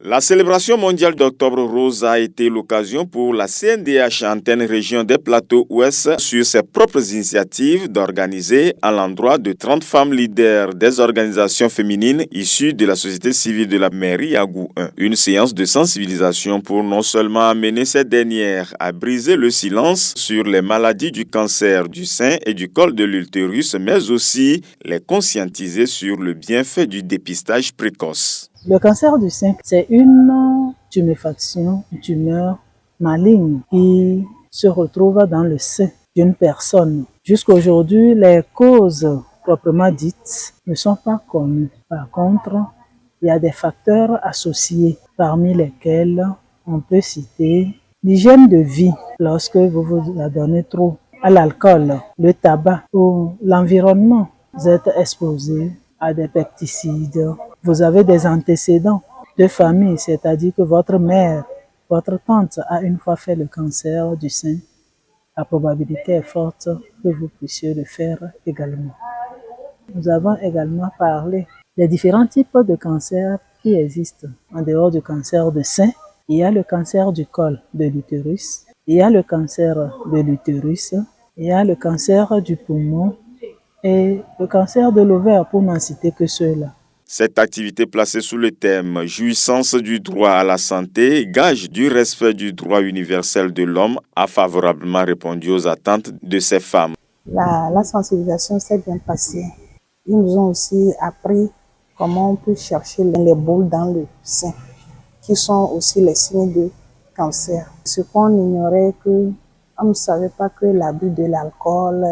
La célébration mondiale d'Octobre Rose a été l'occasion pour la CNDH Antenne Région des Plateaux Ouest, sur ses propres initiatives, d'organiser à l'endroit de 30 femmes leaders des organisations féminines issues de la société civile de la mairie Yagou 1. Une séance de sensibilisation pour non seulement amener ces dernières à briser le silence sur les maladies du cancer du sein et du col de l'utérus, mais aussi les conscientiser sur le bienfait du dépistage précoce. Le cancer du sein, c'est une tuméfaction, une tumeur maligne qui se retrouve dans le sein d'une personne. Jusqu'à aujourd'hui, les causes proprement dites ne sont pas connues. Par contre, il y a des facteurs associés, parmi lesquels on peut citer l'hygiène de vie. Lorsque vous vous adonnez trop à l'alcool, le tabac ou l'environnement, vous êtes exposé à des pesticides. Vous avez des antécédents de famille, c'est-à-dire que votre mère, votre tante a une fois fait le cancer du sein. La probabilité est forte que vous puissiez le faire également. Nous avons également parlé des différents types de cancers qui existent. En dehors du cancer de sein, il y a le cancer du col de l'utérus, il y a le cancer de l'utérus, il y a le cancer du poumon et le cancer de l'ovaire, pour n'en citer que ceux-là. Cette activité placée sous le thème « Jouissance du droit à la santé, gage du respect du droit universel de l'homme » a favorablement répondu aux attentes de ces femmes. La sensibilisation s'est bien passée. Ils nous ont aussi appris comment on peut chercher les boules dans le sein, qui sont aussi les signes de cancer. Ce qu'on ignorait, on ne savait pas que l'abus de l'alcool,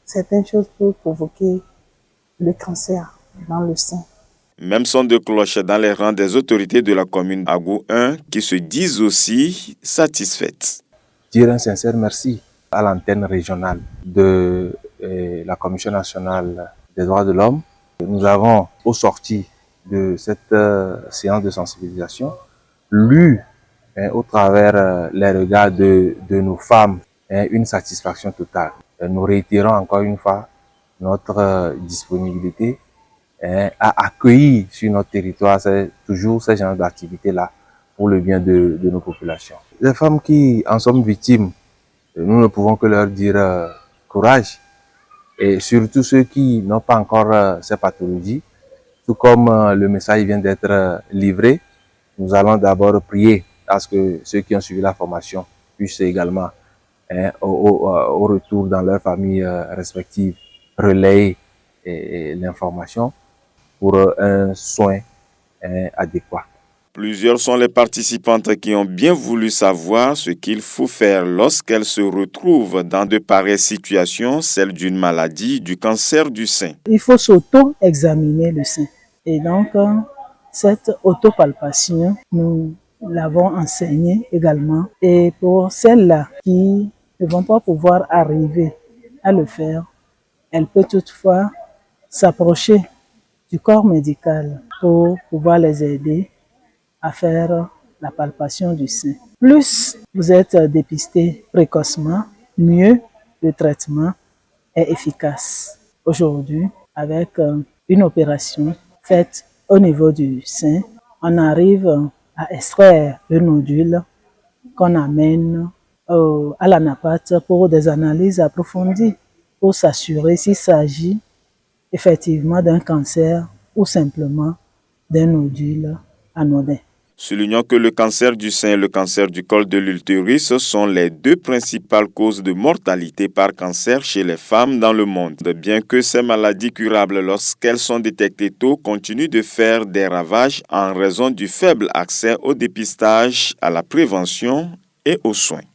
certaines choses peuvent provoquer le cancer dans le sein. Même son de cloche dans les rangs des autorités de la commune Yagou 1 qui se disent aussi satisfaites. Dire un sincère merci à l'antenne régionale de la Commission nationale des droits de l'homme. Nous avons, au sorti de cette séance de sensibilisation, lu au travers les regards de nos femmes une satisfaction totale. Nous réitérons encore une fois notre disponibilité à accueillir sur notre territoire toujours ce genre d'activités-là pour le bien de nos populations. Les femmes qui en sont victimes, nous ne pouvons que leur dire courage, et surtout ceux qui n'ont pas encore ces pathologies, tout comme le message vient d'être livré, nous allons d'abord prier à ce que ceux qui ont suivi la formation puissent également, au retour dans leurs familles respectives, relayer l'information pour un soin adéquat. Plusieurs sont les participantes qui ont bien voulu savoir ce qu'il faut faire lorsqu'elles se retrouvent dans de pareilles situations, celle d'une maladie, du cancer du sein. Il faut s'auto-examiner le sein. Et donc, cette autopalpation, nous l'avons enseignée également. Et pour celles-là qui ne vont pas pouvoir arriver à le faire, elle peut toutefois s'approcher du corps médical pour pouvoir les aider à faire la palpation du sein. Plus vous êtes dépisté précocement, mieux le traitement est efficace. Aujourd'hui, avec une opération faite au niveau du sein, on arrive à extraire le nodule qu'on amène à l'anapathe pour des analyses approfondies, pour s'assurer s'il s'agit effectivement d'un cancer ou simplement d'un nodule anodin. Soulignons que le cancer du sein et le cancer du col de l'utérus sont les deux principales causes de mortalité par cancer chez les femmes dans le monde. Bien que ces maladies curables, lorsqu'elles sont détectées tôt, continuent de faire des ravages en raison du faible accès au dépistage, à la prévention et aux soins.